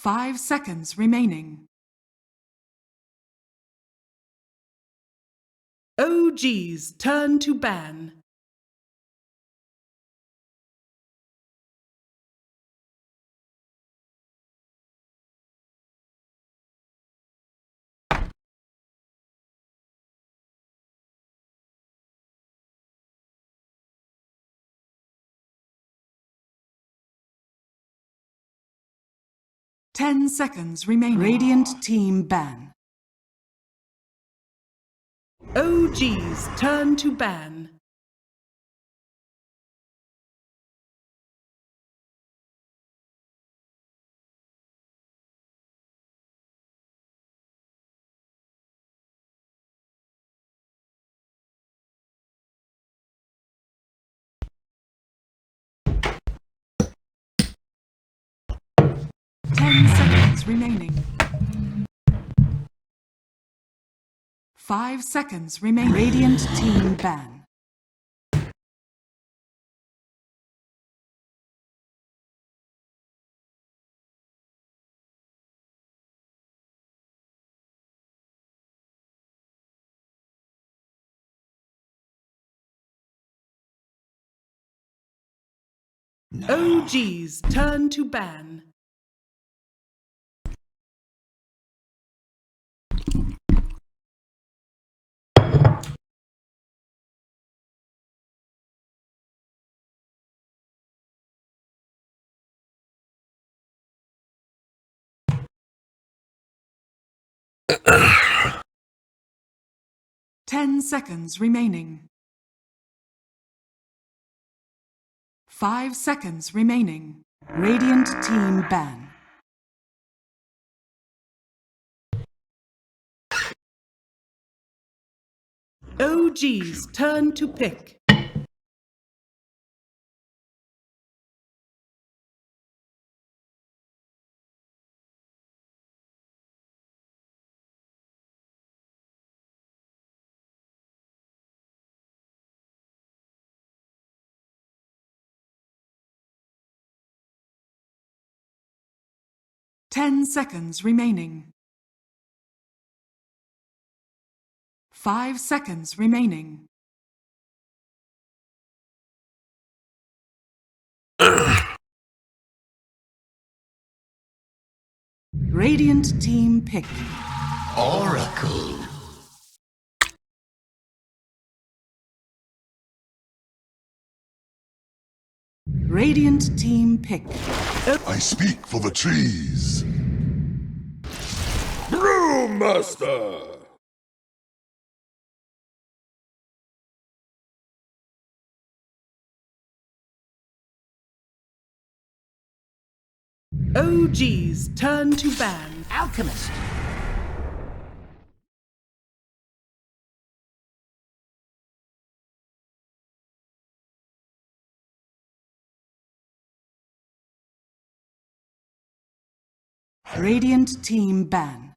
5 seconds remaining. OG's turn to ban. Ten seconds remaining. Radiant team ban. OG's turn to ban. Remaining. 5 seconds remaining. Radiant team ban. OG's turn to ban. Ten seconds remaining. 5 seconds remaining. Radiant team ban. OG's turn to pick. Ten seconds remaining. 5 seconds remaining. Radiant team pick. Oracle. Radiant team pick. I speak for the trees. Brewmaster. OG's turn to ban. Alchemist. Radiant team ban.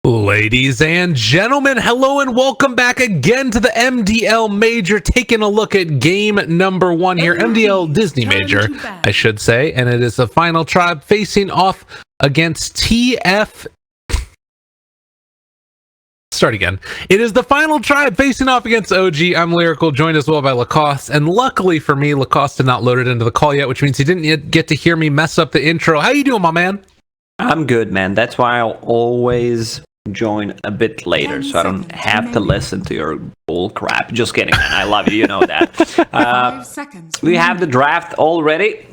Ladies and gentlemen, hello and welcome back again to the MDL Major, taking a look at game number 1 here, MDL Disney Major, I should say, and it is the final tribe facing off against TF. Start again. It is the final tribe facing off against OG. I'm Lyrical, joined as well by Lacoste, and luckily for me, Lacoste did not load it into the call yet, which means he didn't yet get to hear me mess up the intro. How you doing, my man? I'm good, man. That's why I'll always join a bit later, so I don't have to listen to your bull crap. Just kidding, man. I love you. You know that. 5 seconds. We have the draft already.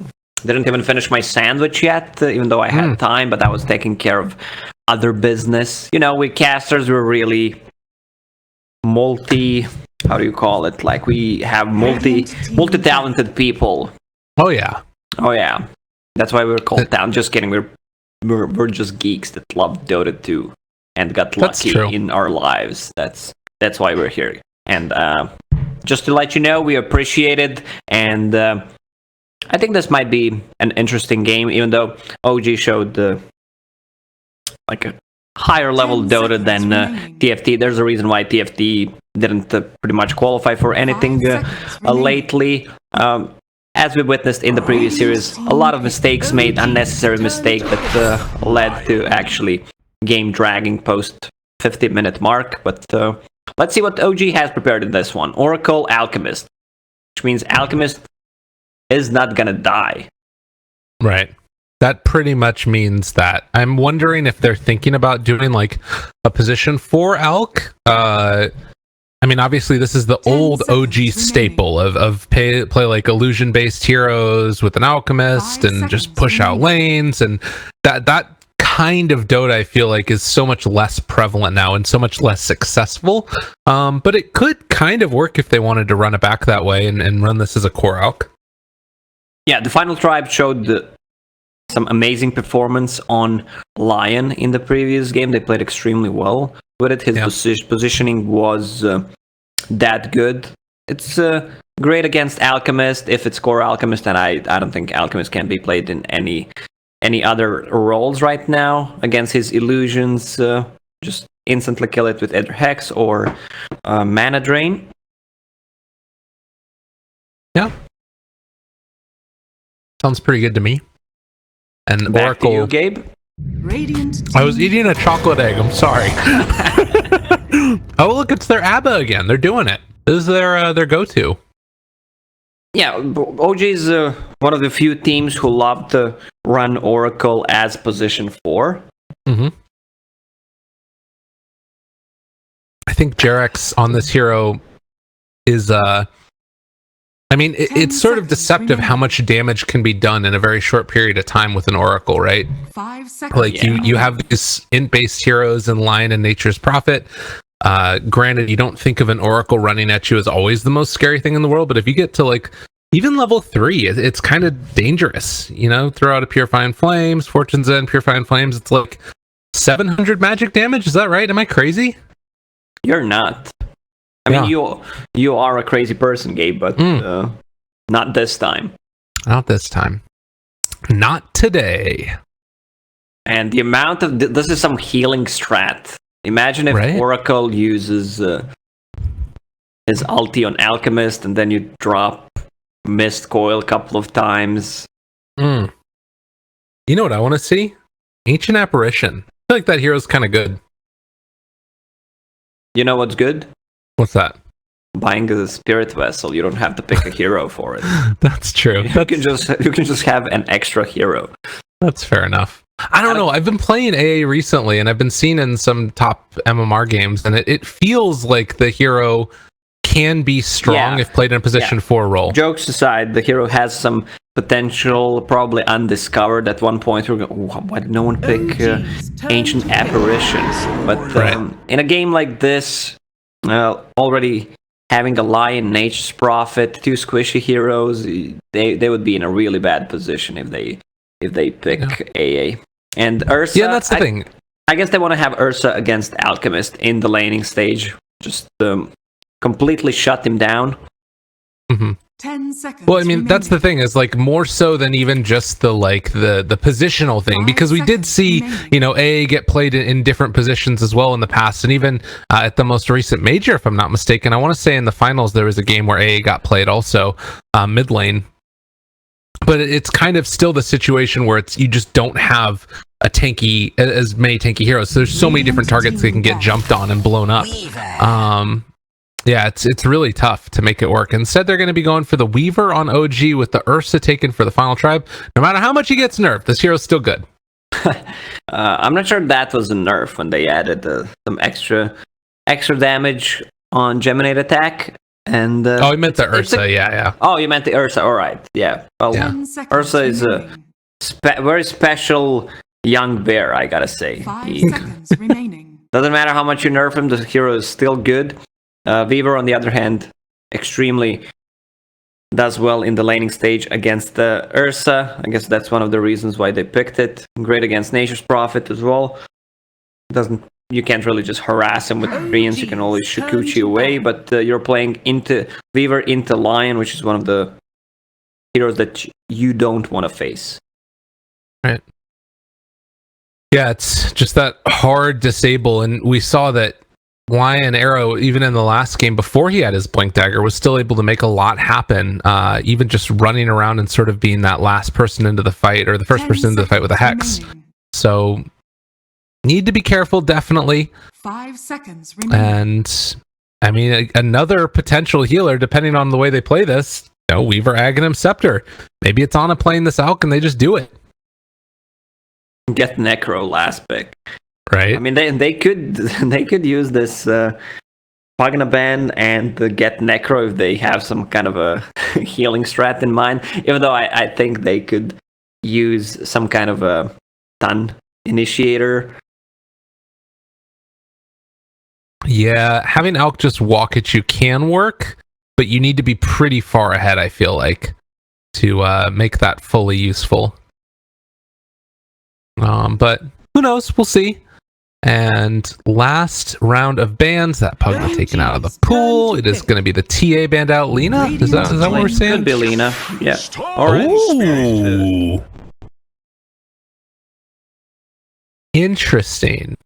Didn't even finish my sandwich yet, even though I had time, but I was taking care of other business. You know, we casters were really how do you call it? Like, we have multi-talented people. Oh yeah. Oh yeah. That's why we're called down. Just kidding. We're just geeks that love Dota 2 and got lucky in our lives. That's why we're here. And just to let you know, we appreciate it. And I think this might be an interesting game, even though OG showed like a higher level Dota than TFT. There's a reason why TFT didn't pretty much qualify for anything lately. as we witnessed in the previous series, a lot of mistakes made, unnecessary mistakes that led to actually game dragging post 50-minute mark. But let's see what OG has prepared in this one. Oracle Alchemist, which means Alchemist is not gonna die. Right. That pretty much means that. I'm wondering if they're thinking about doing like a position 4 Alch. I mean, obviously, this is the old OG staple of play like illusion-based heroes with an alchemist and just push out lanes, and that kind of Dota I feel like is so much less prevalent now and so much less successful. But it could kind of work if they wanted to run it back that way and run this as a core Alch. Yeah, the Final Tribe showed some amazing performance on Lion in the previous game. They played extremely well with it. His positioning was that good. It's great against Alchemist if it's core Alchemist, and I don't think Alchemist can be played in any other roles right now. Against his illusions, just instantly kill it with either Hex or Mana Drain. Yeah. Sounds pretty good to me. And Back Oracle, to you, Gabe. I was eating a chocolate egg. I'm sorry. Oh, look, it's their ABBA again. They're doing it. This is their go-to. Yeah, OG is one of the few teams who love to run Oracle as position 4. Mm-hmm. I think Jarex on this hero is I mean, it's sort of deceptive how much damage can be done in a very short period of time with an Oracle, right? 5 seconds. Like you have these int-based heroes in Lion and Nature's Prophet. Granted, you don't think of an Oracle running at you as always the most scary thing in the world, but if you get to like even level 3, it's kind of dangerous. You know, throw out a Purifying Flames, Fortune's End, Purifying Flames. It's like 700 magic damage. Is that right? Am I crazy? You're not. I mean, you are a crazy person, Gabe, but not this time. Not this time. Not today. And the amount of... This is some healing strat. Imagine if Oracle uses his ulti on Alchemist, and then you drop Mist Coil a couple of times. You know what I want to see? Ancient Apparition. I feel like that hero's kind of good. You know what's good? What's that? Buying a spirit vessel. You don't have to pick a hero for it. That's true. You can just have an extra hero. That's fair enough. I don't know. I've been playing AA recently, and I've been seeing in some top MMR games, and it feels like the hero can be strong if played in a position 4 role. Jokes aside, the hero has some potential, probably undiscovered at one point. We're going, why did no one pick Ancient Apparitions? But in a game like this, already having a Lion, Nature's Prophet, 2 squishy heroes, they would be in a really bad position if they pick AA. And Ursa... Yeah, that's the thing. I guess they want to have Ursa against Alchemist in the laning stage. Just completely shut him down. Mm-hmm. 10 seconds. Well, I mean, that's the thing, is like more so than even just the positional thing, because we did see, you know, AA get played in different positions as well in the past, and even at the most recent major, if I'm not mistaken, I want to say in the finals there was a game where AA got played also mid lane. But it's kind of still the situation where you just don't have as many tanky heroes. So there's so many different targets they can get jumped on and blown up. Yeah, it's really tough to make it work. Instead, they're going to be going for the Weaver on OG with the Ursa taken for the Final Tribe. No matter how much he gets nerfed, this hero's still good. I'm not sure that was a nerf when they added some extra damage on Geminate attack. And I meant the Ursa, yeah. Oh, you meant the Ursa, all right, yeah. Well, Ursa is a very special young bear, I gotta say. 5 seconds remaining. Doesn't matter how much you nerf him, the hero is still good. Weaver, on the other hand, extremely does well in the laning stage against the Ursa. I guess that's one of the reasons why they picked it. Great against Nature's Prophet as well. You can't really just harass him with greens. You can always Shikuchi away, but you're playing into Weaver into Lion, which is one of the heroes that you don't want to face. Right. Yeah, it's just that hard disable, and we saw that why an Arrow, even in the last game before he had his Blink Dagger, was still able to make a lot happen, even just running around and sort of being that last person into the fight, or the first person into the fight with a Hex. Remaining. So, need to be careful, definitely. 5 seconds remaining. And, I mean, another potential healer, depending on the way they play this, Weaver, Aghanim, Scepter. Maybe it's Ana playing this Alk and they just do it. Get Necro last pick. Right. I mean, they could use this Pagana ban and get Necro if they have some kind of a healing strat in mind. Even though I think they could use some kind of a stun initiator. Yeah, having Alk just walk at you can work, but you need to be pretty far ahead, I feel like, to make that fully useful. But who knows? We'll see. And last round of bans, that Pugna taken out of the pool. It is going to be the TA banned out. Lena? Is that what we're saying? Could be Lena. Yeah. All right. Ooh. Interesting.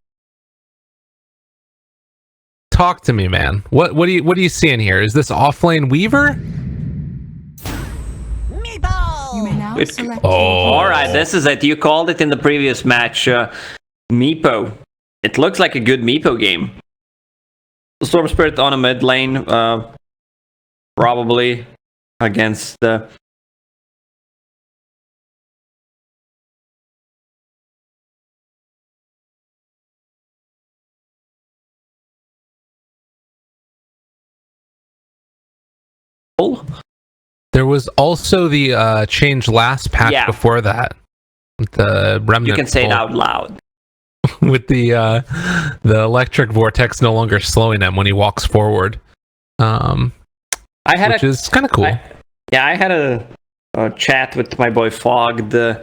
Talk to me, man. What are you seeing here? Is this offlane Weaver? You may now select. All right, this is it. You called it in the previous match. Meepo. It looks like a good Meepo game. Storm Spirit on a mid lane, probably against the. There was also the change last patch before that. The remnant. You can say it out loud. With the electric vortex no longer slowing him when he walks forward. Which is kind of cool. I had a chat with my boy Fog during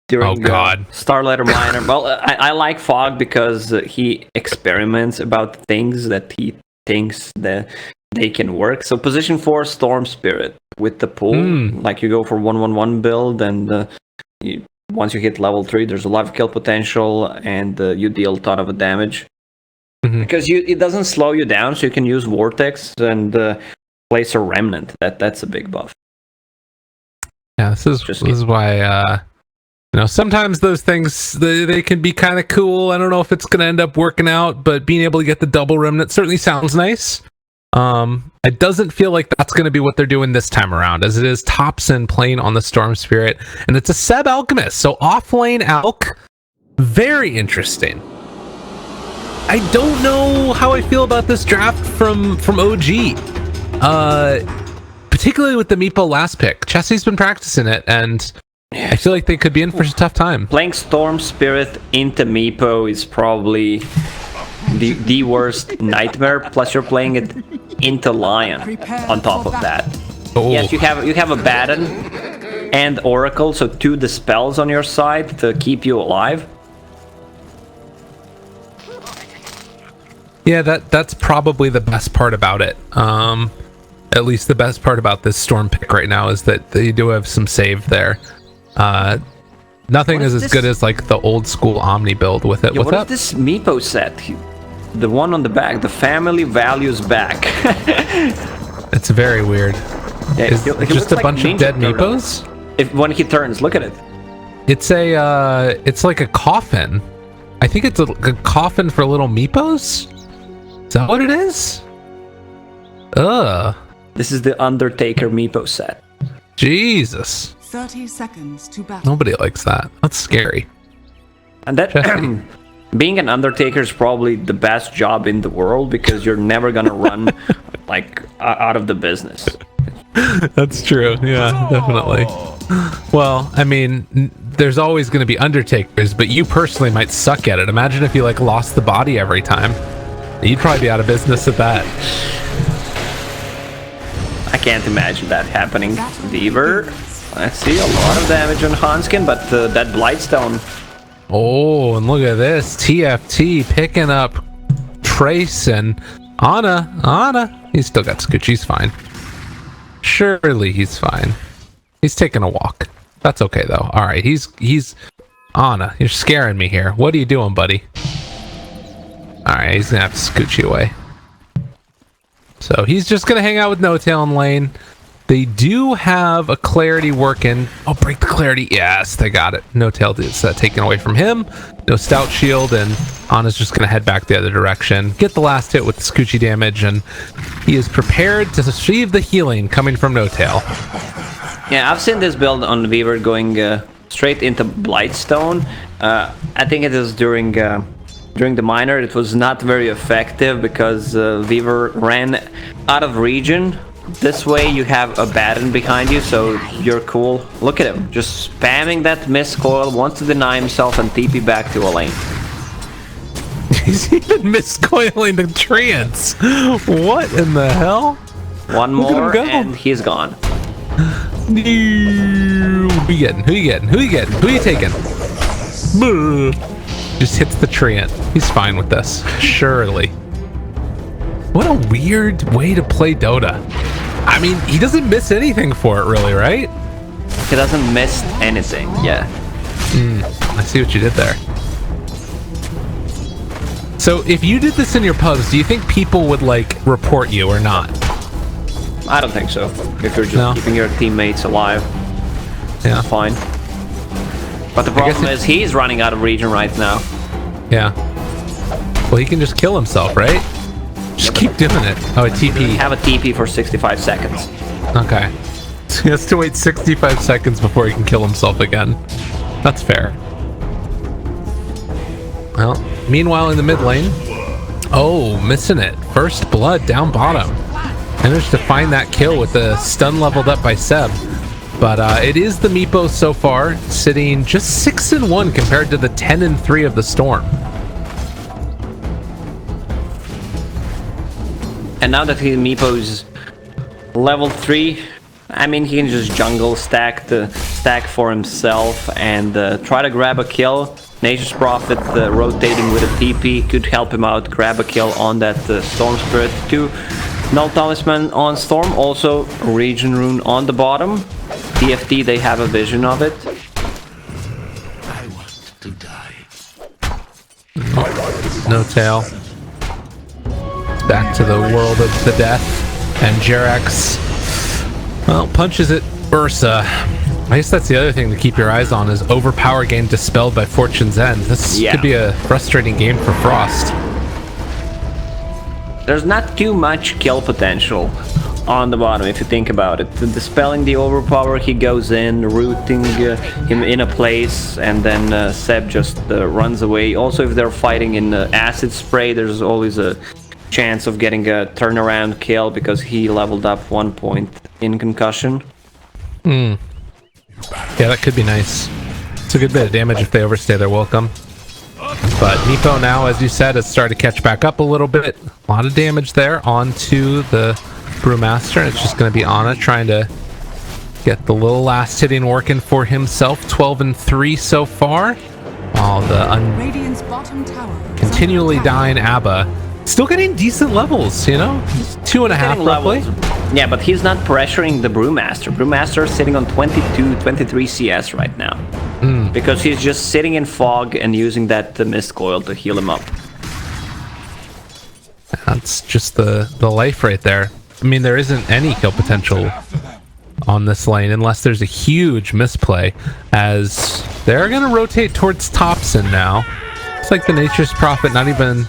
Starlighter Minor. Well, I like Fog because he experiments about things that he thinks that they can work. So position 4 Storm Spirit with the pull, like you go for 1-1-1 build, and once you hit level 3, there's a lot of kill potential, and you deal a ton of damage. Because it doesn't slow you down, so you can use Vortex and place a Remnant. That's a big buff. Yeah, this is why sometimes those things they can be kind of cool. I don't know if it's going to end up working out, but being able to get the double Remnant certainly sounds nice. It doesn't feel like that's going to be what they're doing this time around, as it is Topson playing on the Storm Spirit, and it's a Seb Alchemist, so off-lane Alk. Very interesting. I don't know how I feel about this draft from OG, particularly with the Meepo last pick. Chessie's been practicing it, and I feel like they could be in for a tough time. Playing Storm Spirit into Meepo is probably the worst nightmare. Plus, you're playing it into Lion on top of that. Oh. Yes, you have a Baton and Oracle, so 2 dispels on your side to keep you alive. Yeah, that's probably the best part about it. At least the best part about this Storm pick right now is that you do have some save there. Nothing is as good as like the old school Omni build with it. Yeah, what is this Meepo set? The one on the back, the family values back. It's very weird. Yeah, it's just a bunch of dead Meepos? When he turns, look at it. It's it's like a coffin. I think it's a coffin for little Meepos? Is that what it is? Ugh. This is the Undertaker Meepo set. Jesus. 30 seconds to battle. Nobody likes that. That's scary. And that being an Undertaker is probably the best job in the world, because you're never gonna run like out of the business. That's true. Yeah, definitely. Well, I mean, there's always going to be Undertakers, but you personally might suck at it. Imagine if you like lost the body every time. You'd probably be out of business at that. I can't imagine that happening. Deaver. I see a lot of damage on Hanskin, but that Blightstone. Oh, and look at this. TFT picking up Trace and Ana. He's still got Scooch. He's fine. Surely he's fine. He's taking a walk. That's okay though. All right, he's Ana. You're scaring me here. What are you doing, buddy? All right, he's gonna have to scooch you away. So he's just going to hang out with No Tail in lane. They do have a clarity working. Oh, break the clarity. Yes, they got it. No Tail is taken away from him. No stout shield, and Ana's just going to head back the other direction. Get the last hit with the Scoochie damage, and he is prepared to receive the healing coming from No Tail. Yeah, I've seen this build on Weaver going straight into Blightstone. I think it is during the minor. It was not very effective because Weaver ran out of region. This way you have a Baron behind you, so you're cool. Look at him, just spamming that miss coil, wants to deny himself and TP back to a lane. He's even miscoiling the trance. What in the hell? One more and he's gone. Who you getting? Who you getting? Who you getting? Who you taking? Just hits the treant. He's fine with this. Surely. What a weird way to play Dota. I mean, he doesn't miss anything for it, really, right? He doesn't miss anything, yeah. I see what you did there. So, if you did this in your pubs, do you think people would, like, report you or not? I don't think so. If you're just keeping your teammates alive, yeah, it's fine. But the problem is he's running out of region right now. Yeah. Well, he can just kill himself, right? Just keep doing it. Oh, a TP. Have a TP for 65 seconds. Okay. So he has to wait 65 seconds before he can kill himself again. That's fair. Well, meanwhile in the mid lane. Oh, missing it. First blood down bottom. Managed to find that kill with the stun leveled up by Seb. But it is the Meepo so far, sitting just 6-1 compared to the 10-3 of the Storm. And now that Meepo's level 3, I mean, he can just jungle stack for himself and try to grab a kill. Nature's Prophet rotating with a TP could help him out, grab a kill on that Storm Spirit too. Null Talisman on Storm, also Region Rune on the bottom. TFT, they have a vision of it. I want to die. No Tail. Back to the world of the death. And Jerax, well, punches it Ursa. I guess that's the other thing to keep your eyes on is overpower game dispelled by Fortune's End. This could be a frustrating game for Frost. There's not too much kill potential on the bottom if you think about it. Dispelling the overpower, he goes in, rooting him in a place, and then Seb just runs away. Also, if they're fighting in acid spray, there's always a chance of getting a turnaround kill because he leveled up 1 point in concussion. Yeah, that could be nice. It's a good bit of damage if they overstay their welcome. But Meepo now, as you said, has started to catch back up a little bit. A lot of damage there onto the Brewmaster. It's just going to be Ana trying to get the little last hitting working for himself. 12-3 so far. While the Radiant's bottom tower continually dying Abba still getting decent levels, you know? 2.5 roughly. Yeah, but he's not pressuring the Brewmaster. Brewmaster is sitting on 23 CS right now. Because he's just sitting in fog and using that mist coil to heal him up. That's just the life right there. I mean, there isn't any kill potential on this lane unless there's a huge misplay, as they're going to rotate towards Thompson now. It's like the Nature's Prophet not even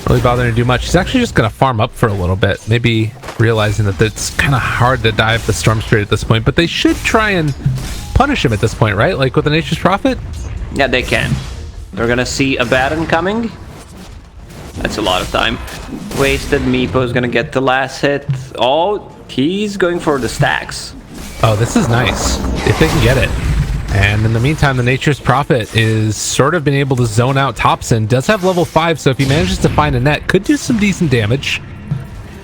really bothering to do much. He's actually just going to farm up for a little bit, maybe realizing that it's kind of hard to dive the Storm Spirit at this point, but they should try and punish him at this point, right? Like with the Nature's Prophet? Yeah, they can. They're gonna see a Baron coming. That's a lot of time wasted. Meepo's gonna get the last hit. Oh, he's going for the stacks. Oh, this is nice if they can get it. And in the meantime, the Nature's Prophet is sort of been able to zone out Thompson. Does have level 5, so if he manages to find a net, could do some decent damage.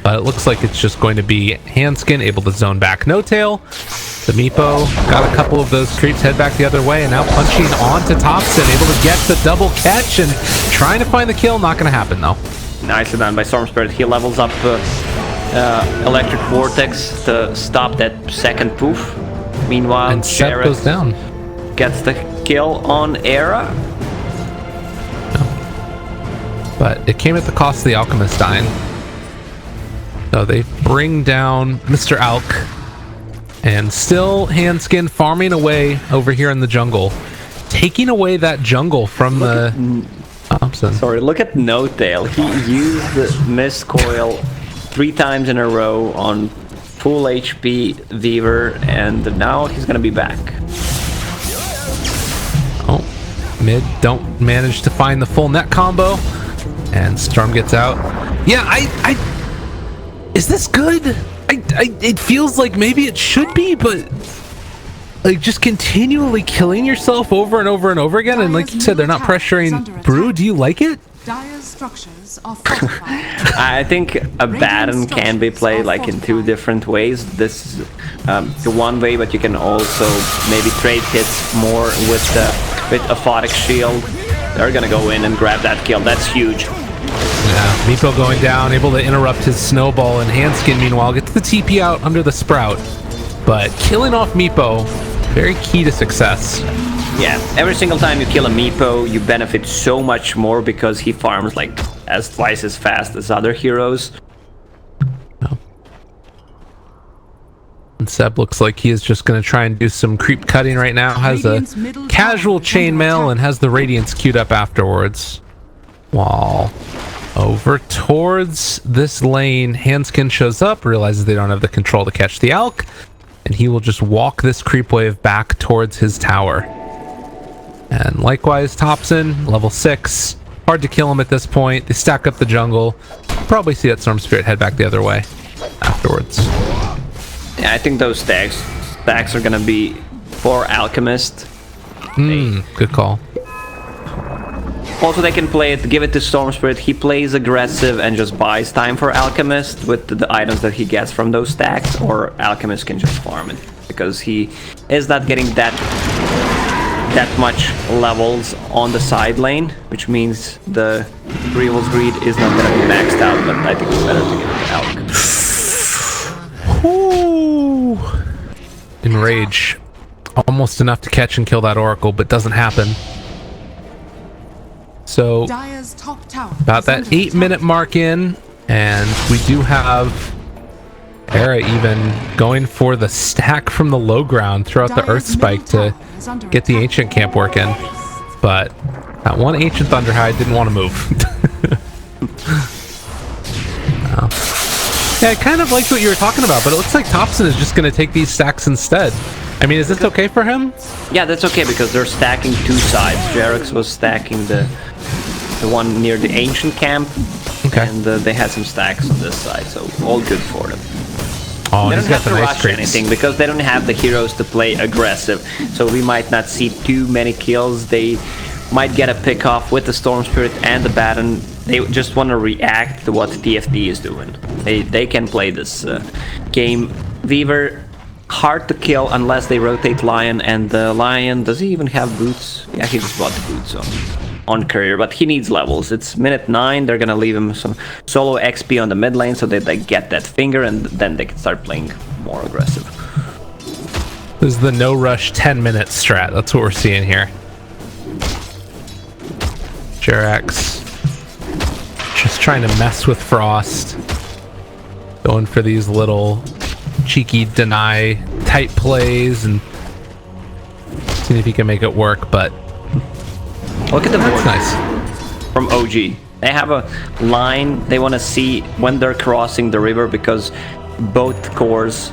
But it looks like it's just going to be Handskin able to zone back No Tail. The Meepo got a couple of those creeps, head back the other way, and now punching onto Thompson, able to get the double catch and trying to find the kill. Not going to happen though. Nicely done by Storm Spirit. He levels up Electric Vortex to stop that second poof. Meanwhile, and Seb goes down. Gets the kill on Era. But it came at the cost of the Alchemist dying. So they bring down Mr. Alk. And still Handskin farming away over here in the jungle. Taking away that jungle from the Thompson. Sorry, look at No Tail. He used the Mist Coil 3 times in a row on full HP Weaver, and now he's gonna be back. Oh, mid don't manage to find the full net combo, and Storm gets out. Yeah, I is this good? It feels like maybe it should be, but like just continually killing yourself over and over and over again, and like you said, they're not pressuring Brew. Do you like it? Dire's structures are fortified. I think a Baron can be played like in 2 different ways. This is the one way, but you can also maybe trade hits more with a Photic Shield. They're gonna go in and grab that kill. That's huge. Yeah, Meepo going down, able to interrupt his snowball, and Handskin meanwhile gets the TP out under the Sprout. But killing off Meepo, very key to success. Yeah, every single time you kill a Meepo, you benefit so much more because he farms like twice as fast as other heroes. No. And Seb looks like he is just going to try and do some creep cutting right now. Has a casual chainmail and has the Radiance queued up afterwards. While over towards this lane, Handskin shows up, realizes they don't have the control to catch the Alk, and he will just walk this creep wave back towards his tower. And likewise, Thompson, level 6. Hard to kill him at this point. They stack up the jungle. Probably see that Storm Spirit head back the other way afterwards. Yeah, I think those stacks are gonna be for Alchemist. Good call. Also, they can play it, give it to Storm Spirit. He plays aggressive and just buys time for Alchemist with the items that he gets from those stacks, or Alchemist can just farm it because he is not getting that much levels on the side lane, which means the Rival's Greed is not going to be maxed out, but I think it's better to give it to Alchemist. Enrage. Almost enough to catch and kill that Oracle, but doesn't happen. So about that 8-minute mark in, and we do have Era even going for the stack from the low ground throughout the Earth Spike to get the Ancient Camp working. But that one Ancient Thunderhide didn't want to move. Yeah, I kind of liked what you were talking about, but it looks like Thompson is just going to take these stacks instead. I mean, is this okay for him? Yeah, that's okay because they're stacking 2 sides. Jarex was stacking the one near the Ancient Camp, okay, and they had some stacks on this side, so all good for them. Oh, they don't have to nice rush anything because they don't have the heroes to play aggressive, so we might not see too many kills. They might get a pick off with the Storm Spirit and the Baron. They just want to react to what TFT is doing. They can play this game. Weaver, hard to kill unless they rotate Lion, and the Lion, does he even have boots? Yeah, he just bought the boots on career, but he needs levels. It's minute 9. They're gonna leave him some solo XP on the mid lane so that they get that finger, and then they can start playing more aggressive. This is the no rush 10-minute strat. That's what we're seeing here. Jerax just trying to mess with Frost, going for these little cheeky deny type plays and seeing if he can make it work, but look at the board. That's nice. From OG. They have a line they want to see when they're crossing the river because both cores,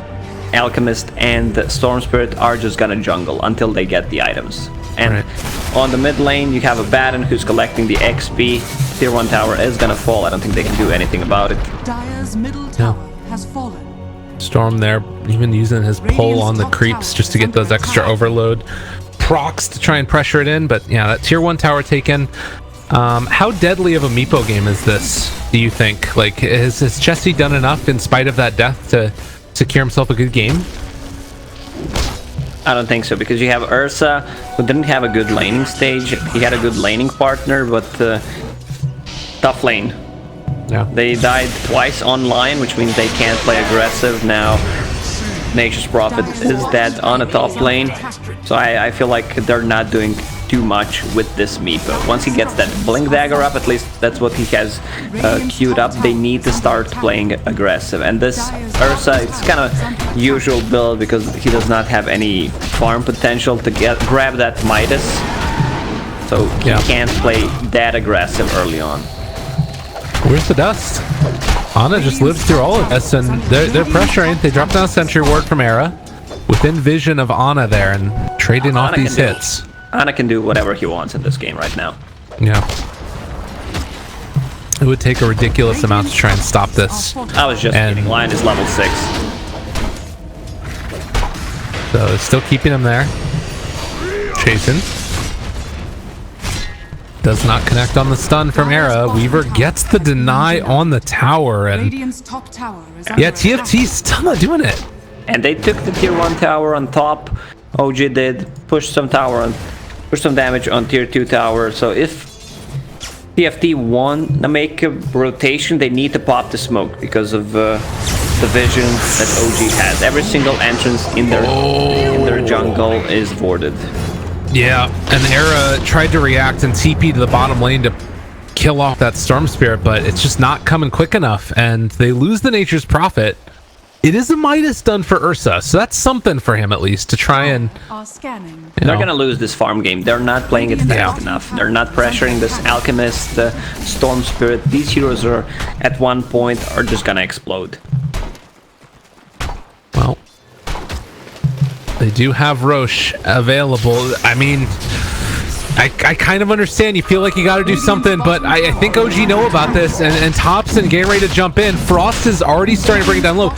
Alchemist and Storm Spirit, are just gonna jungle until they get the items. And on the mid lane, you have a Baron who's collecting the XP. Tier 1 tower is gonna fall. I don't think they can do anything about it. Dire's middle tower has fallen. Storm there, even using his pull on the creeps just to get those extra overload procs to try and pressure it in. But yeah, that tier 1 tower taken. How deadly of a Meepo game is this, do you think? Like, has Jesse done enough in spite of that death to secure himself a good game? I don't think so, because you have Ursa, who didn't have a good laning stage. He had a good laning partner, but tough lane. Yeah. They died twice on Lion, which means they can't play aggressive now. Nature's Prophet is dead on the top lane, so I feel like they're not doing too much with this Meepo. Once he gets that Blink Dagger up, at least that's what he has queued up, they need to start playing aggressive. And this Ursa, it's kind of usual build because he does not have any farm potential to grab that Midas, so he can't play that aggressive early on. Where's the dust? Ana just lives through all of this, and they're pressuring. They drop down a Sentry Ward from Era, within vision of Ana there, and trading off these hits. Ana can do whatever he wants in this game right now. Yeah. It would take a ridiculous amount to try and stop this. I was just kidding. Lion is level 6. So it's still keeping him there. Chasing. Does not connect on the stun from Era. Weaver gets the deny on the tower, and yeah, TFT's still not doing it. And they took the tier 1 tower on top. OG did push some damage on tier 2 tower. So if TFT want to make a rotation, they need to pop the smoke because of the vision that OG has. Every single entrance in their jungle is warded. Yeah, and Era tried to react and TP to the bottom lane to kill off that Storm Spirit, but it's just not coming quick enough, and they lose the Nature's Prophet. It is a Midas done for Ursa, so that's something for him at least to try and... They're gonna lose this farm game. They're not playing it fast enough. They're not pressuring this Alchemist, Storm Spirit. These heroes are, at one point, are just gonna explode. Well... They do have Roche available. I mean, I kind of understand. You feel like you got to do something, but I think OG know about this, and Thompson getting ready to jump in. Frost is already starting to bring it down low.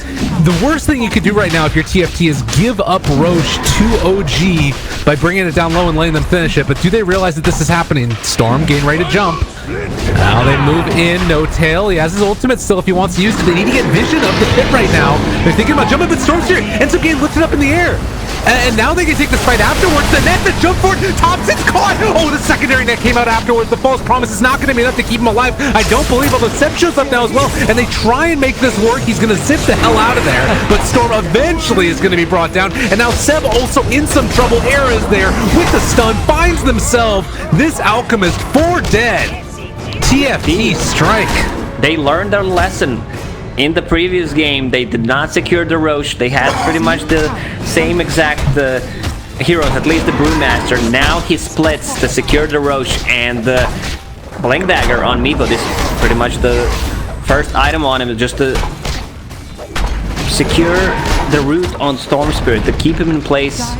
The worst thing you could do right now if you're TFT is give up Roche to OG by bringing it down low and letting them finish it. But do they realize that this is happening? Storm getting ready to jump. Now they move in. No tail. He has his ultimate still if he wants to use it. They need to get vision of the pit right now. They're thinking about jumping, but Storm's here. Ends up getting lifted up in the air. And now they can take this fight afterwards. The net, the jump forward, Thompson's caught. Oh, the secondary net came out afterwards. The false promise is not going to be enough to keep him alive. I don't believe, although Seb shows up now as well. And they try and make this work. He's going to zip the hell out of there. But Storm eventually is going to be brought down. And now Seb also in some trouble. Era's there with the stun. Finds themselves this Alchemist for dead. TFT strike. They learned their lesson. In the previous game, they did not secure the Roche. They had pretty much the same exact heroes, at least the Brewmaster. Now he splits to secure the Roche and the Blink Dagger on Meepo. This is pretty much the first item on him, just to secure the root on Storm Spirit, to keep him in place.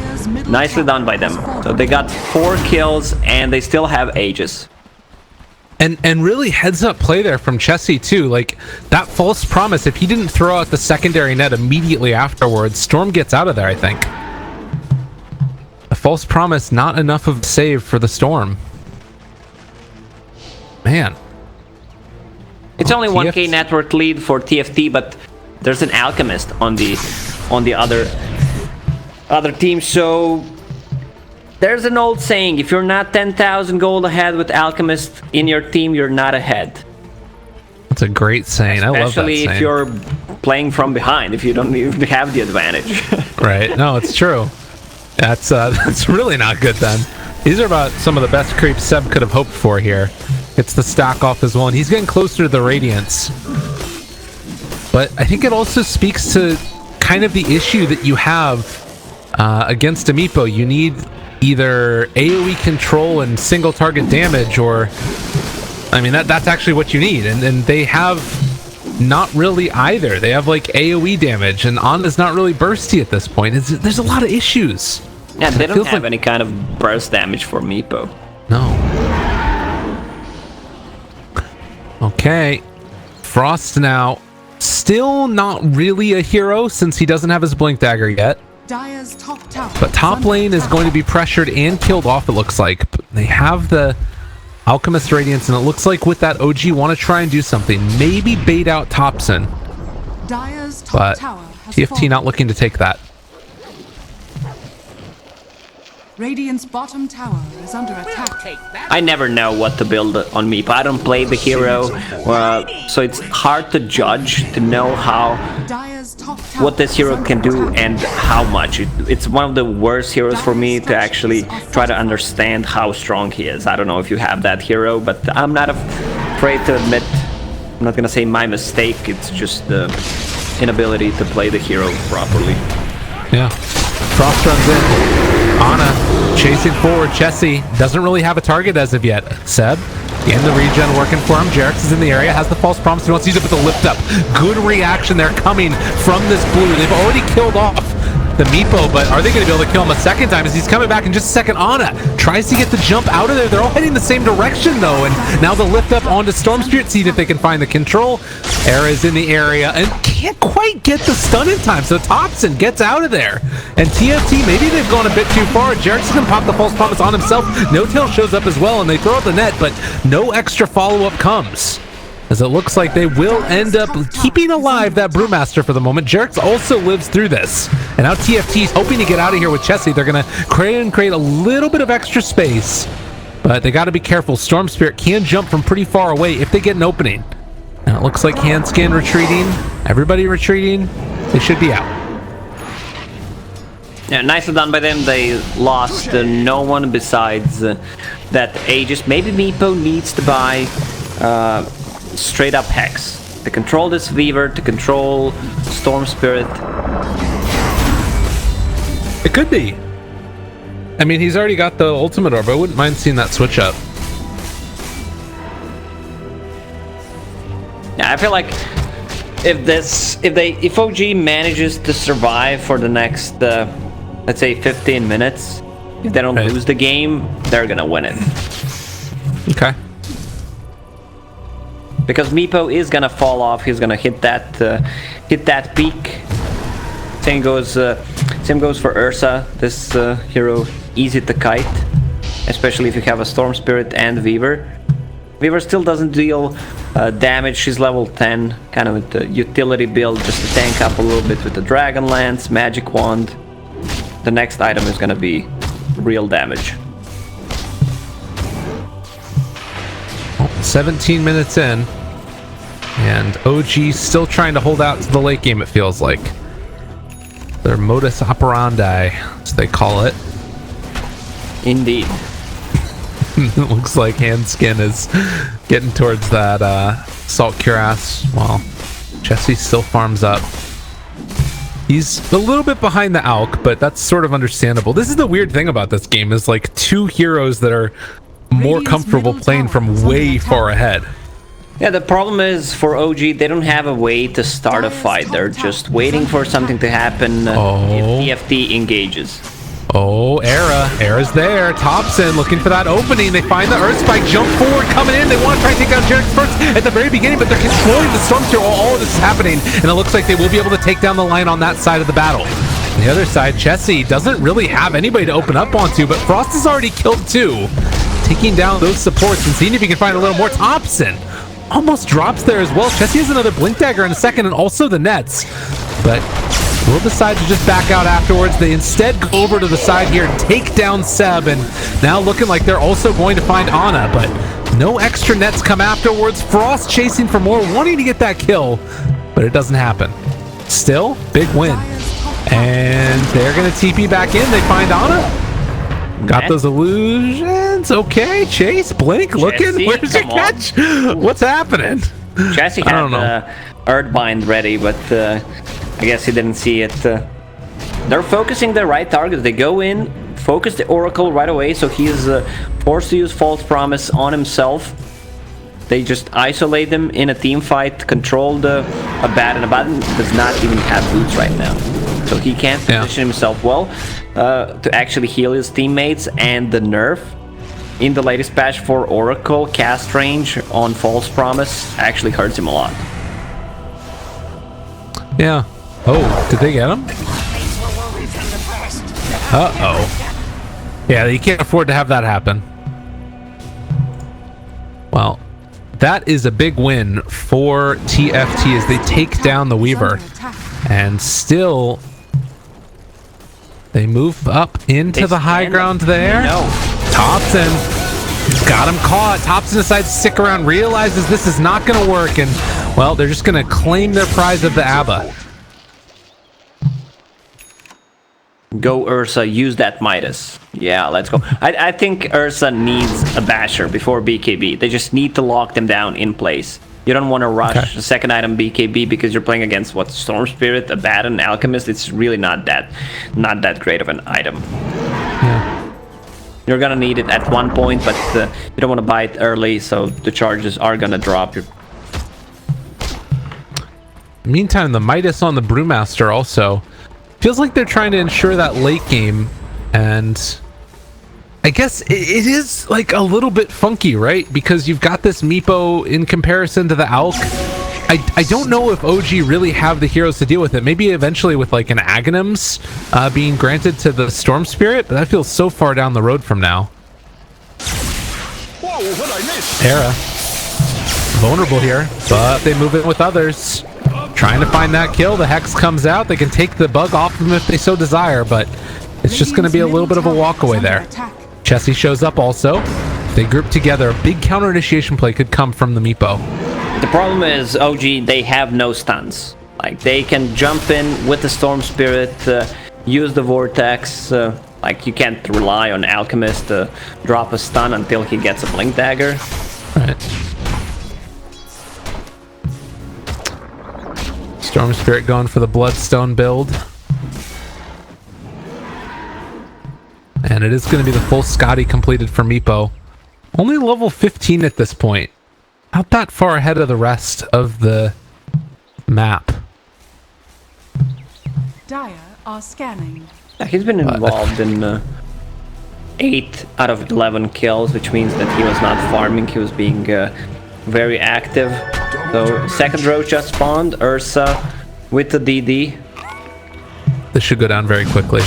Nicely done by them. So they got 4 kills and they still have Aegis. And really heads up play there from Chessie too. Like that false promise, if he didn't throw out the secondary net immediately afterwards, Storm gets out of there, I think. A false promise, not enough of a save for the Storm. Man. It's only 1k network lead for TFT, but there's an Alchemist on the other team, so there's an old saying, if you're not 10,000 gold ahead with Alchemist in your team, you're not ahead. That's a great saying. I love that saying. Especially if you're playing from behind, if you don't even have the advantage. Right. No, it's true. That's really not good then. These are about some of the best creeps Seb could have hoped for here. Gets the stack off as well, and he's getting closer to the Radiance. But I think it also speaks to kind of the issue that you have against a Meepo. You need either AoE control and single target damage, or I mean that's actually what you need, and they have not really either. They have like AoE damage, and Ana's not really bursty at this point. There's a lot of issues. Yeah, they don't have any kind of burst damage for Meepo. No. Okay, Frost now still not really a hero since he doesn't have his Blink Dagger yet. But top lane is going to be pressured and killed off, it looks like. But they have the Alchemist Radiance, and it looks like with that OG want to try and do something. Maybe bait out Thompson. But TFT not looking to take that. Radiant's bottom tower is under attack. I never know what to build on me, but I don't play the hero, so it's hard to judge, to know Dire's top tower what this hero is can under do attack. and how much. It's one of the worst heroes for me to actually try to understand how strong he is. I don't know if you have that hero, but I'm not afraid to admit, I'm not gonna say my mistake, it's just the inability to play the hero properly. Yeah. Frost runs in. Ana chasing forward. Chessie doesn't really have a target as of yet. Seb in the regen working for him. Jerix is in the area, has the false promise. He wants to use it with the lift up. Good reaction there coming from this blue. They've already killed off the Meepo, but are they going to be able to kill him a second time as he's coming back in just a second? Ana tries to get the jump out of there. They're all heading the same direction though, and now the lift up onto Storm Spirit, see if they can find the control. Era is in the area and can't quite get the stun in time, so Thompson gets out of there. And TFT, maybe they've gone a bit too far. Jerix can pop the false promise on himself. No-Tail shows up as well, and they throw out the net, but no extra follow-up comes, as it looks like they will end up keeping alive that Brewmaster for the moment. Jerix also lives through this. And now TFT's hoping to get out of here with Chessie. They're going to create a little bit of extra space, but they got to be careful. Storm Spirit can jump from pretty far away if they get an opening. Now it looks like Handskin retreating. Everybody retreating. They should be out. Yeah, nicely done by them. They lost no one besides that Aegis. Maybe Meepo needs to buy straight up Hex to control this Weaver, to control Storm Spirit. It could be. I mean, he's already got the ultimate orb. I wouldn't mind seeing that switch up. Yeah, I feel like if OG manages to survive for the next let's say 15 minutes, if they don't lose the game, they're gonna win it. Okay. Because Meepo is gonna fall off. He's gonna hit that peak. Same goes for Ursa. This hero easy to kite, especially if you have a Storm Spirit and Weaver. Weaver still doesn't deal damage. She's level 10, kind of a utility build, just to tank up a little bit with the Dragon Lance, Magic Wand. The next item is gonna be real damage. 17 minutes in, and OG still trying to hold out to the late game, it feels like. Their modus operandi, as they call it. Indeed. It looks like Handskin is getting towards that Salt Cuirass, while Chessie still farms up. He's a little bit behind the Alk, but that's sort of understandable. This is the weird thing about this game, is like two heroes that are more comfortable playing from way far ahead. Yeah, the problem is for OG, they don't have a way to start a fight. They're just waiting for something to happen if TFT engages. Oh, Era's there. Thompson looking for that opening. They find the Earth Spike, jump forward, coming in. They want to try to take out Jerix first at the very beginning, but they're controlling the Storm Spirit while all of this is happening, and it looks like they will be able to take down the line on that side of the battle. On the other side, Chessie doesn't really have anybody to open up onto, but Frost has already killed two, taking down those supports and seeing if he can find a little more. Thompson almost drops there as well. Chessie has another Blink Dagger in a second, and also the nets, but will decide to just back out afterwards. They instead go over to the side here and take down Seb, and now looking like they're also going to find Ana, but no extra nets come afterwards. Frost chasing for more, wanting to get that kill, but it doesn't happen. Still, big win. And they're going to TP back in. They find Ana. Got those illusions. Okay, Chase, Blink, looking. Where's your catch? What's happening? Chessie had Earthbind ready, but I guess he didn't see it. They're focusing the right targets. They go in, focus the Oracle right away, so he's forced to use False Promise on himself. They just isolate them in a team fight, control the Abaddon. Abaddon does not even have boots right now, so he can't position himself well to actually heal his teammates. And the nerf in the latest patch for Oracle cast range on False Promise actually hurts him a lot. Yeah. Oh, did they get him? Uh-oh. Yeah, you can't afford to have that happen. Well, that is a big win for TFT as they take down the Weaver. And still, They move up into the high ground there. No. Thompson got him caught. Thompson decides to stick around, realizes this is not going to work, and, well, they're just going to claim their prize of the ABBA. Go Ursa, use that Midas. Yeah, let's go. I think Ursa needs a basher before BKB. They just need to lock them down in place. You don't want to rush the second item BKB because you're playing against what, Storm Spirit, Abaddon, Alchemist. It's really not that great of an item. Yeah. You're gonna need it at one point, but you don't want to buy it early, so the charges are gonna drop. Meantime, the Midas on the Brewmaster also feels like they're trying to ensure that late game, and I guess it is like a little bit funky, right? Because you've got this Meepo in comparison to the Alk. I don't know if OG really have the heroes to deal with it. Maybe eventually with like an Aghanims being granted to the Storm Spirit, but that feels so far down the road from now. Whoa, what I missed? Hera vulnerable here, but they move in with others. Trying to find that kill. The Hex comes out. They can take the bug off them if they so desire, but it's just going to be a little bit of a walk away there. Chessie shows up also. They group together. A big counter initiation play could come from the Meepo. The problem is OG, they have no stuns. Like, they can jump in with the Storm Spirit, use the Vortex. Like, you can't rely on Alchemist to drop a stun until he gets a Blink Dagger. Right. Storm Spirit going for the Bloodstone build. And it is going to be the full Scotty completed for Meepo. Only level 15 at this point. Not that far ahead of the rest of the map. Dire are scanning. Yeah, he's been involved in 8 out of 11 kills, which means that he was not farming, he was being very active. So second row just spawned, Ursa with the DD. This should go down very quickly.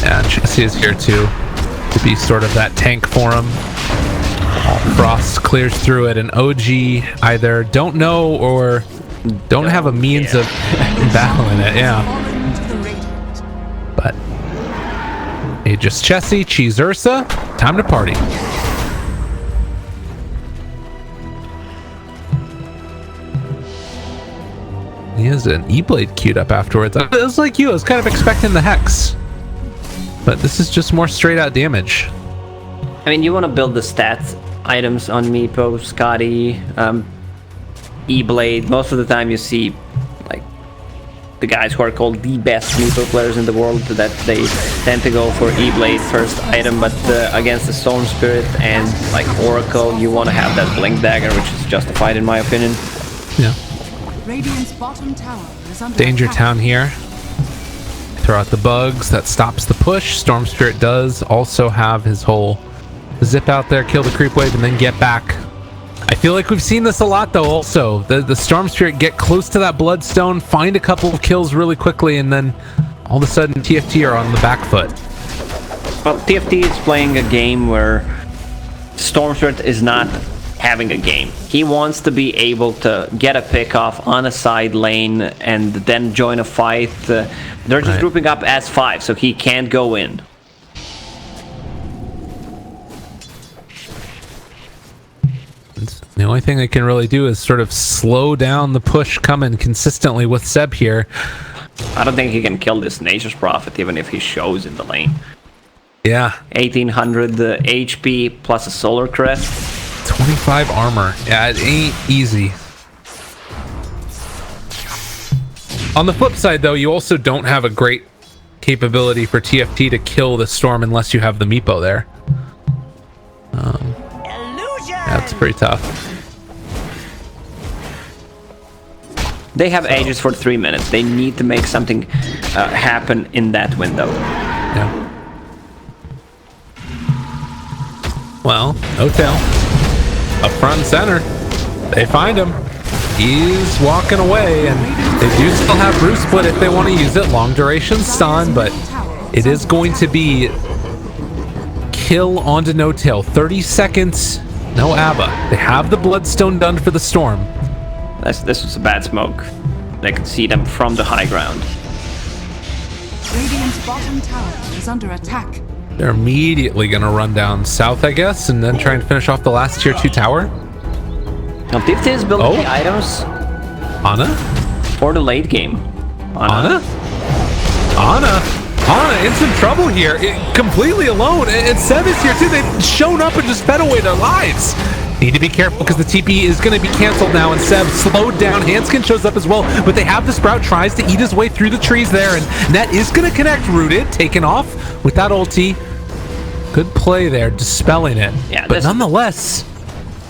And Chessie is here too, to be sort of that tank for him. Frost clears through it, and OG either don't know or don't have a means of battling it. Yeah. But Aegis Chessie, Cheese Ursa, time to party. He has an E-Blade queued up afterwards. It was like you, I was kind of expecting the Hex. But this is just more straight out damage. I mean, you want to build the stats items on Meepo, Scotty, E-Blade. Most of the time you see like the guys who are called the best Meepo players in the world, that they tend to go for E-Blade first item, but against the Storm Spirit and like Oracle, you want to have that Blink Dagger, which is justified in my opinion. Yeah. Radiant's bottom tower is under Danger attack. Town here. Throw out the bugs. That stops the push. Storm Spirit does also have his whole zip out there, kill the creep wave, and then get back. I feel like we've seen this a lot though also. The Storm Spirit get close to that Bloodstone, find a couple of kills really quickly, and then all of a sudden TFT are on the back foot. Well, TFT is playing a game where Storm Spirit is not having a game. He wants to be able to get a pick off on a side lane and then join a fight. They're just grouping up as 5, so he can't go in. The only thing they can really do is sort of slow down the push coming consistently with Seb here. I don't think he can kill this Nature's Prophet even if he shows in the lane. Yeah. 1800 HP plus a Solar Crest. 25 armor. Yeah, it ain't easy. On the flip side, though, you also don't have a great capability for TFT to kill the Storm unless you have the Meepo there. That's pretty tough. They have Aegis for 3 minutes. They need to make something happen in that window. Yeah. Well, Hotel. Up front and center. They find him. He's walking away, and they do still have Bruce Split if they want to use it. Long duration stun, but it is going to be kill onto No Tail. 30 seconds, no ABBA. They have the Bloodstone done for the Storm. This was a bad smoke. They could see them from the high ground. Radiant's bottom tower is under attack. They're immediately going to run down south, I guess, and then try and finish off the last tier 2 tower. Now, TFT is building the items Ana? for the late game. Ana? It's in trouble here. Completely alone. And Seb is here too. They've shown up and just fed away their lives. Need to be careful because the TP is going to be canceled now, and Seb slowed down. Hanskin shows up as well, but they have the Sprout, tries to eat his way through the trees there, and Net is going to connect. Rooted, taken off with that ulti. Good play there, dispelling it. Yeah, but nonetheless,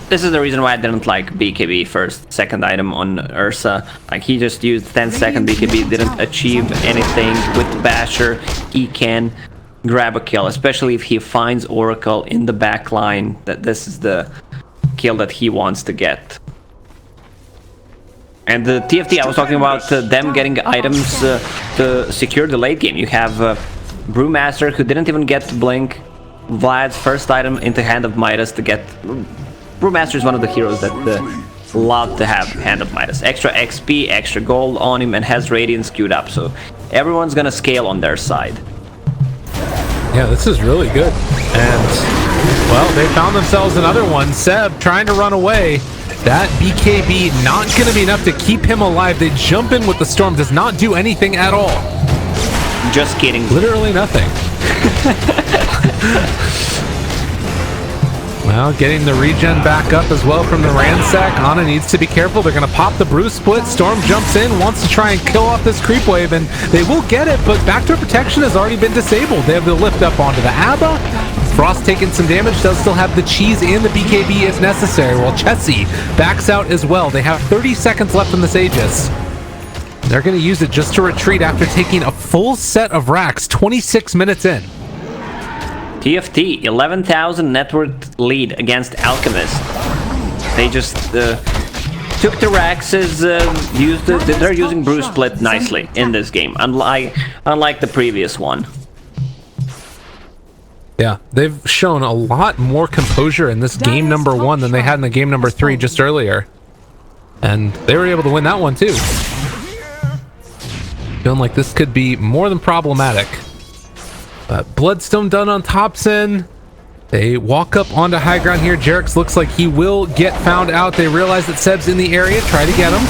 this is the reason why I didn't like BKB first, second item on Ursa. Like, he just used 10-second BKB, didn't achieve anything with Basher. He can grab a kill, especially if he finds Oracle in the back line. That this is the kill that he wants to get. And the TFT, I was talking about them getting items to secure the late game. You have Brewmaster, who didn't even get to blink. Vlad's first item into Hand of Midas to get... Brewmaster is one of the heroes that love to have Hand of Midas. Extra XP, extra gold on him, and has Radiance queued up, so everyone's gonna scale on their side. Yeah, this is really good. And, well, they found themselves another one. Seb trying to run away. That BKB not going to be enough to keep him alive. They jump in with the storm. Does not do anything at all. Just kidding. Literally nothing. Well, getting the regen back up as well from the ransack. Ana needs to be careful. They're going to pop the brew split. Storm jumps in, wants to try and kill off this creep wave, and they will get it, but backdoor protection has already been disabled. They have the lift up onto the Abba. Frost taking some damage, does still have the cheese and the BKB if necessary, while Chessie backs out as well. They have 30 seconds left in this Aegis. They're going to use it just to retreat after taking a full set of racks 26 minutes in. TFT, 11,000 net worth lead against Alchemist. They just took the racks, they're using Brew Split nicely in this game, unlike the previous one. Yeah, they've shown a lot more composure in this game number 1 than they had in the game number 3 just earlier. And they were able to win that one too. Feeling like this could be more than problematic. Bloodstone done on Thompson. They walk up onto high ground here. Jerax looks like he will get found out. They realize that Seb's in the area. Try to get him.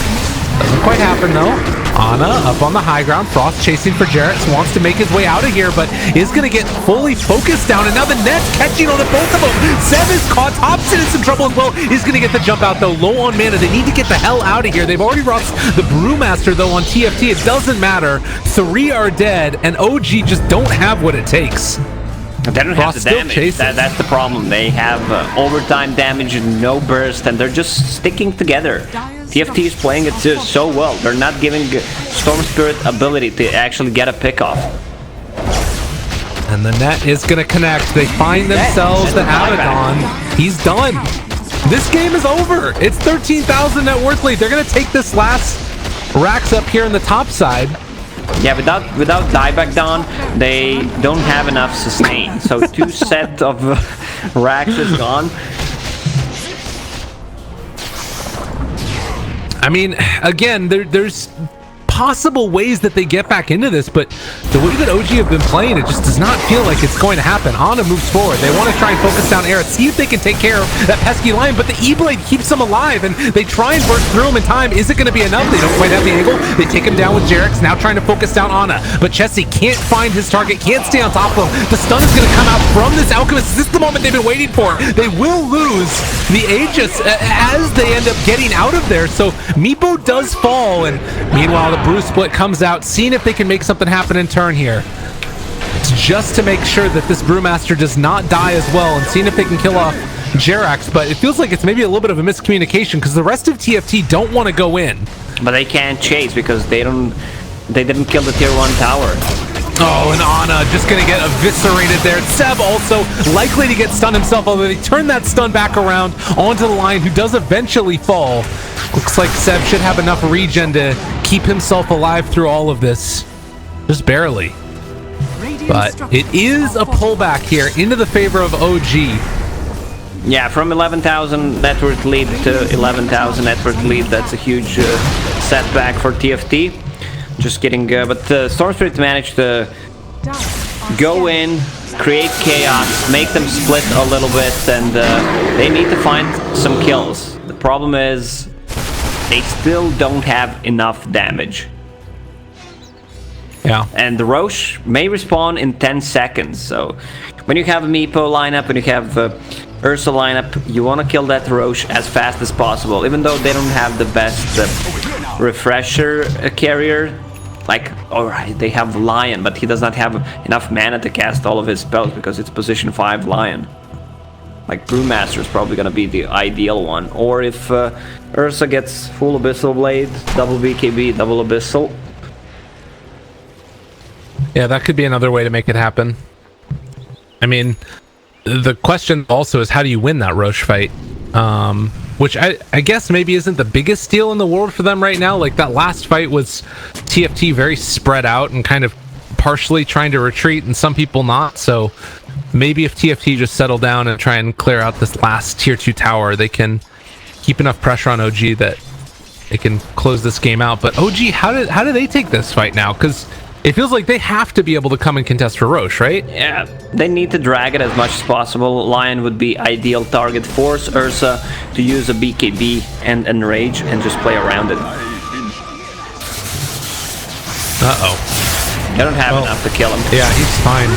Doesn't quite happen though. Ana up on the high ground. Frost chasing for Jerax. Wants to make his way out of here, but is going to get fully focused down. And now the Net's catching on to both of them. Seb is caught. Thompson is in trouble as well. He's going to get the jump out though. Low on mana. They need to get the hell out of here. They've already rocked the Brewmaster though on TFT. It doesn't matter. 3 are dead, and OG just don't have what it takes. They don't have the damage. That's the problem. They have overtime damage and no burst, and they're just sticking together. TFT is playing it so well. They're not giving Storm Spirit ability to actually get a pick off. And the Net is going to connect. They find themselves the Abaddon. He's done. This game is over. It's 13,000 net worth lead. They're going to take this last racks up here on the top side. Yeah, without dieback down, they don't have enough sustain. So 2 set of racks is gone. I mean, again, there's possible ways that they get back into this, but the way that OG have been playing, it just does not feel like it's going to happen. Ana moves forward. They want to try and focus down Era, see if they can take care of that pesky lion, but the E-Blade keeps them alive, and they try and burst through him in time. Is it going to be enough? They don't quite have the angle. They take him down with Jerax, now trying to focus down Ana, but Chessie can't find his target, can't stay on top of him. The stun is going to come out from this Alchemist. This is the moment they've been waiting for. They will lose the Aegis as they end up getting out of there, so Meepo does fall, and meanwhile the Brew Split comes out, seeing if they can make something happen in turn here. It's just to make sure that this Brewmaster does not die as well, and seeing if they can kill off Jerax, but it feels like it's maybe a little bit of a miscommunication because the rest of TFT don't want to go in. But they can't chase because they didn't kill the tier 1 tower. Oh, and Ana just going to get eviscerated there. Seb also likely to get stunned himself, although they turn that stun back around onto the Lion, who does eventually fall. Looks like Seb should have enough regen to keep himself alive through all of this. Just barely. But it is a pullback here into the favor of OG. Yeah, from 11,000 net worth lead to 11,000 net worth lead, that's a huge setback for TFT. Just getting but the Storm Spirit managed to go in, create chaos, make them split a little bit, and they need to find some kills. The problem is they still don't have enough damage. Yeah. And the Roche may respawn in 10 seconds, so when you have a Meepo lineup, when you have Ursa lineup, you want to kill that Roche as fast as possible, even though they don't have the best refresher carrier. Like, alright, they have Lion, but he does not have enough mana to cast all of his spells because it's position 5 Lion. Like, Brewmaster is probably gonna be the ideal one. Or if Ursa gets full Abyssal Blade, double BKB, double Abyssal. Yeah, that could be another way to make it happen. I mean, the question also is how do you win that Roche fight? Which I guess maybe isn't the biggest deal in the world for them right now. Like, that last fight was TFT very spread out and kind of partially trying to retreat and some people not. So maybe if TFT just settle down and try and clear out this last tier 2 tower, they can keep enough pressure on OG that they can close this game out. But OG, how do they take this fight now? Because it feels like they have to be able to come and contest for Roche, right? Yeah, they need to drag it as much as possible. Lion would be ideal target. Force Ursa to use a BKB and Enrage and just play around it. Uh-oh. They don't have enough to kill him. Yeah, he's fine.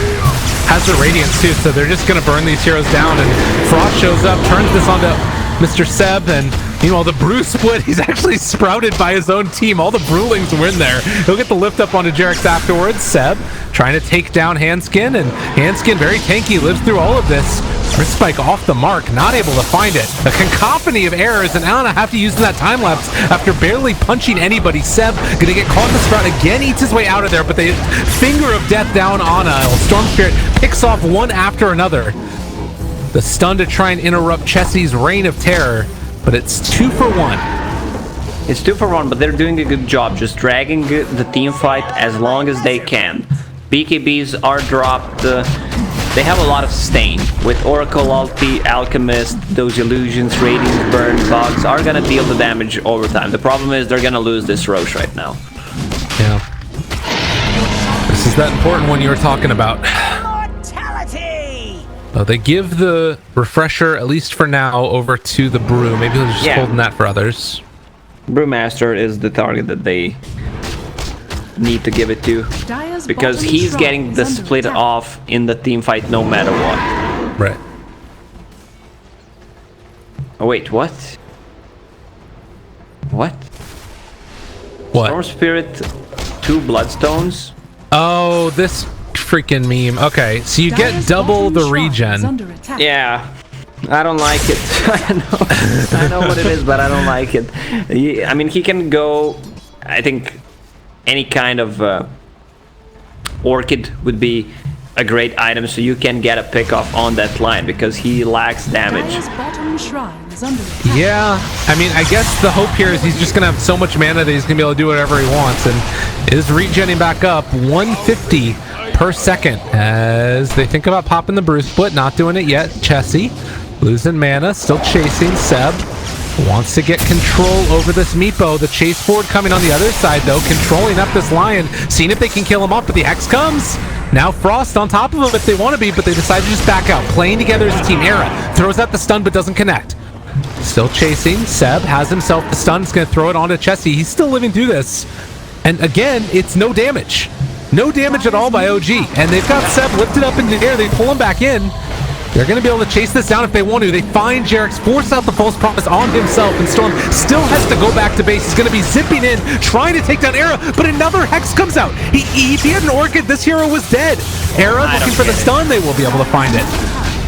Has the Radiance too, so they're just going to burn these heroes down, and Frost shows up, turns this onto Mr. Seb, and meanwhile the Brew split, he's actually sprouted by his own team. All the Brewlings were in there. He'll get the lift up onto Jerax afterwards. Seb trying to take down Handskin, and Handskin, very tanky, lives through all of this. Wrist Spike off the mark, not able to find it. A cacophony of errors, and Alana have to use that time lapse after barely punching anybody. Seb gonna get caught in the sprout again, eats his way out of there, but the finger of death down on Storm Spirit picks off one after another. The stun to try and interrupt Chessie's reign of terror, but it's 2 for 1. It's 2 for 1, but they're doing a good job just dragging the team fight as long as they can. BKBs are dropped. They have a lot of sustain. With Oracle ulti, Alchemist, those illusions, Radiant Burn, Bugs are gonna deal the damage over time. The problem is they're gonna lose this Roche right now. Yeah. This is that important one you were talking about. They give the refresher, at least for now, over to the Brew. Maybe they're just holding that for others. Brewmaster is the target that they need to give it to, because he's getting the split off in the team fight no matter what. Right. Oh wait, what? What? What? Storm Spirit, 2 Bloodstones. Oh, this freaking meme. Okay, so you get double the regen. Yeah, I don't like it. I know what it is, but I don't like it. I mean, he can go, I think any kind of Orchid would be a great item, so you can get a pick off on that line because he lacks damage. Yeah, I mean, I guess the hope here is he's just gonna have so much mana that he's gonna be able to do whatever he wants, and is regenning back up 150 per second as they think about popping the Brew split. Not doing it yet. Chessie losing mana, still chasing. Seb wants to get control over this Meepo. The chase forward coming on the other side though, controlling up this Lion, seeing if they can kill him off, but the Hex comes. Now Frost on top of him if they want to be, but they decide to just back out. Playing together as a team. Era throws out the stun but doesn't connect. Still chasing. Seb has himself the stun. He's going to throw it onto Chessie. He's still living through this. And again, it's no damage. No damage at all by OG. And they've got Seb lifted up in the air. They pull him back in. They're going to be able to chase this down if they want to. They find Jerax, force out the false promise on himself, and Storm still has to go back to base. He's going to be zipping in, trying to take down Era, but another Hex comes out. If he had an Orchid, this hero was dead. Era looking for the stun. They will be able to find it.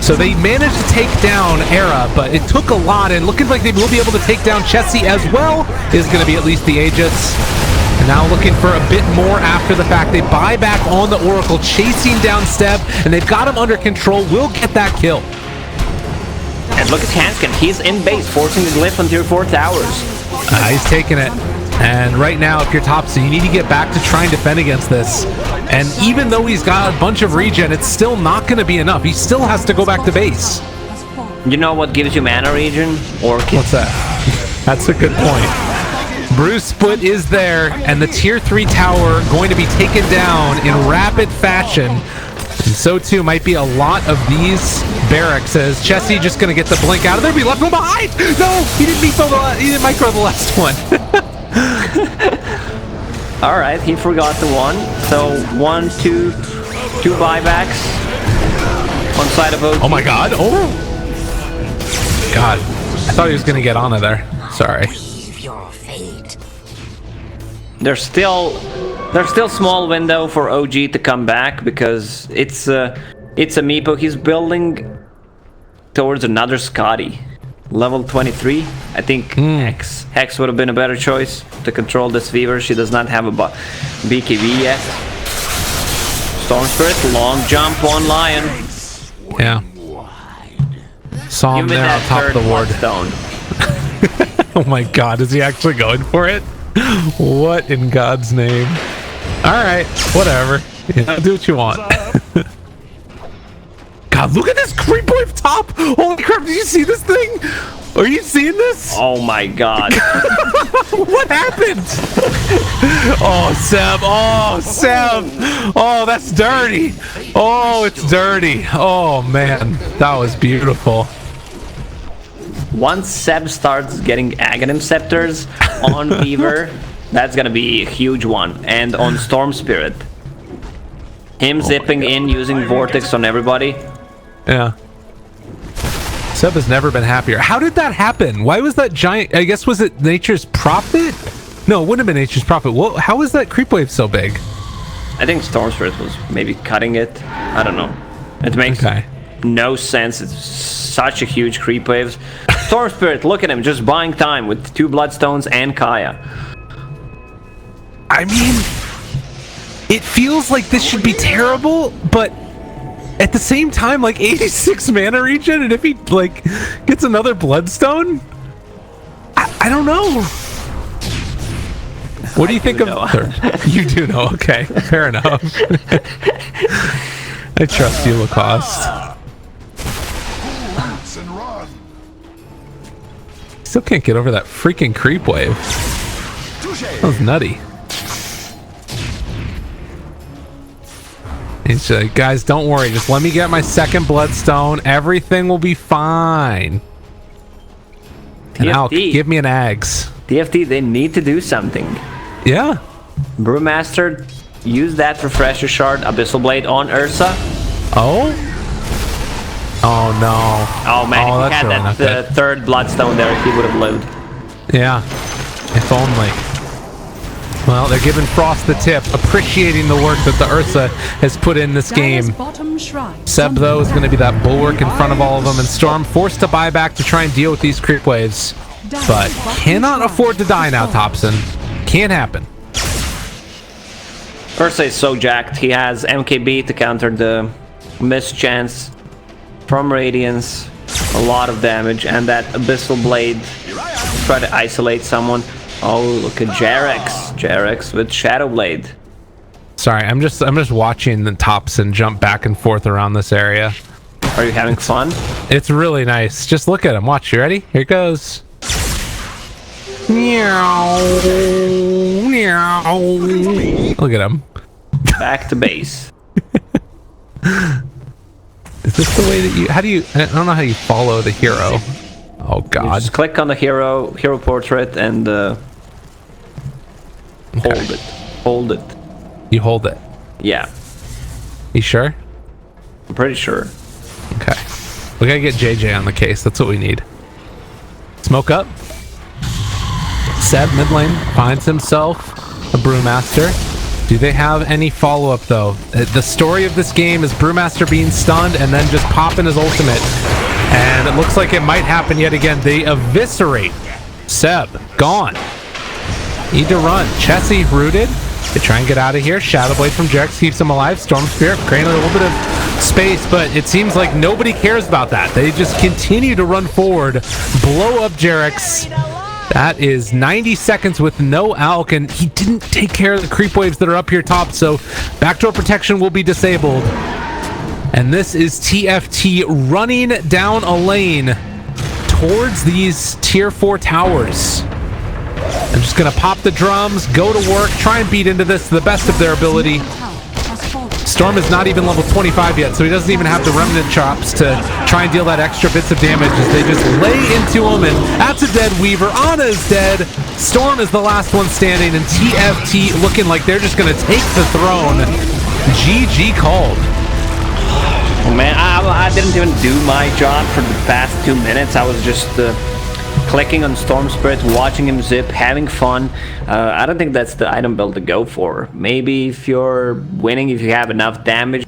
So they managed to take down Era, but it took a lot, and looking like they will be able to take down Chessie as well. Is going to be at least the Aegis. And now looking for a bit more after the fact. They buy back on the Oracle, chasing down Seb, and they've got him under control. Will get that kill. And look at Hanskin. He's in base, forcing the glyph on tier 4 towers. He's taking it. And right now, if you're top, so you need to get back to try and defend against this. And even though he's got a bunch of regen, it's still not going to be enough. He still has to go back to base. You know what gives you mana regen? Orchid. What's that? That's a good point. Bruce Split is there, and the tier 3 tower going to be taken down in rapid fashion. And so too might be a lot of these barracks, as Chessie just going to get the blink out of there. He left one behind. No, he didn't micro the last one. All right, he forgot the one. So 1, 2 buybacks on side of OG. Oh my God! Oh God! I thought he was going to get onto there. Sorry. There's still small window for OG to come back because it's a Meepo. He's building towards another Scotty, level 23. I think Hex would have been a better choice to control this Fever. She does not have a BKB yet. Storm Spirit, long jump on Lion. Yeah. Saw him there on top of the ward. Oh my God, is he actually going for it? What in God's name? Alright, whatever. Yeah, do what you want. God, look at this creep wave top! Holy crap, did you see this thing? Are you seeing this? Oh my God. What happened? Oh, Seb. Oh, Seb. Oh, that's dirty. Oh, it's dirty. Oh, man. That was beautiful. Once Seb starts getting Aghanim Scepters on Fever, that's gonna be a huge one. And on Storm Spirit. Him zipping in, using Vortex on everybody. Yeah. Seb has never been happier. How did that happen? Why was that giant... I guess, was it Nature's Prophet? No, it wouldn't have been Nature's Prophet. Well, how was that creep wave so big? I think Storm Spirit was maybe cutting it. I don't know. It makes no sense. It's such a huge creep wave. Storm Spirit, look at him, just buying time with 2 Bloodstones and Kaya. I mean, it feels like this should be terrible, but at the same time, like 86 mana regen, and if he like gets another Bloodstone, I don't know. What do you think of third? You do know, okay, fair enough. I trust you, Lacoste. Still can't get over that freaking creep wave. That was nutty. He's like, guys, don't worry. Just let me get my second Bloodstone. Everything will be fine. And Al, give me an Ags. TFT, they need to do something. Yeah. Brewmaster, use that Refresher Shard, Abyssal Blade on Ursa. Oh? Oh, no. Oh, man, if he had that third Bloodstone there, he would have lived. Yeah. If only. Well, they're giving Frost the tip, appreciating the work that the Ursa has put in this game. Seb, though, is going to be that bulwark in front of all of them, and Storm forced to buy back to try and deal with these creep waves. But cannot afford to die now, Thompson. Can't happen. Ursa is so jacked. He has MKB to counter the miss chance from Radiance. A lot of damage, and that Abyssal Blade to try to isolate someone. Oh, look at Jarex. Jarex with Shadow Blade. Sorry, I'm just watching the Thompson jump back and forth around this area. Are you having fun? It's really nice. Just look at him. Watch. You ready? Here it goes. Meow. Meow. Look at him. Back to base. Is this the way that you... How do you... I don't know how you follow the hero. Oh, God. You just click on the hero portrait and hold it. Hold it. You hold it? Yeah. You sure? I'm pretty sure. Okay. We gotta get JJ on the case. That's what we need. Smoke up. Seb mid lane finds himself a Brewmaster. Do they have any follow-up, though? The story of this game is Brewmaster being stunned and then just popping his ultimate. And it looks like it might happen yet again. They eviscerate Seb. Gone. Need to run. Chessie rooted. They try and get out of here. Shadow Blade from Jex keeps him alive. Storm Spirit creating a little bit of space, but it seems like nobody cares about that. They just continue to run forward, blow up Jerex. That is 90 seconds with no Alk, and he didn't take care of the creep waves that are up here top, so backdoor protection will be disabled. And this is TFT running down a lane towards these tier 4 towers. I'm just gonna pop the drums, go to work, try and beat into this to the best of their ability. Storm is not even level 25 yet, so he doesn't even have the remnant chops to try and deal that extra bits of damage as they just lay into him, and that's a dead Weaver. Ana is dead. Storm is the last one standing, and TFT looking like they're just gonna take the throne. GG called. Oh man, I didn't even do my job for the past 2 minutes. I was just clicking on Storm Spirit, watching him zip, having fun. I don't think that's the item build to go for. Maybe if you're winning, if you have enough damage,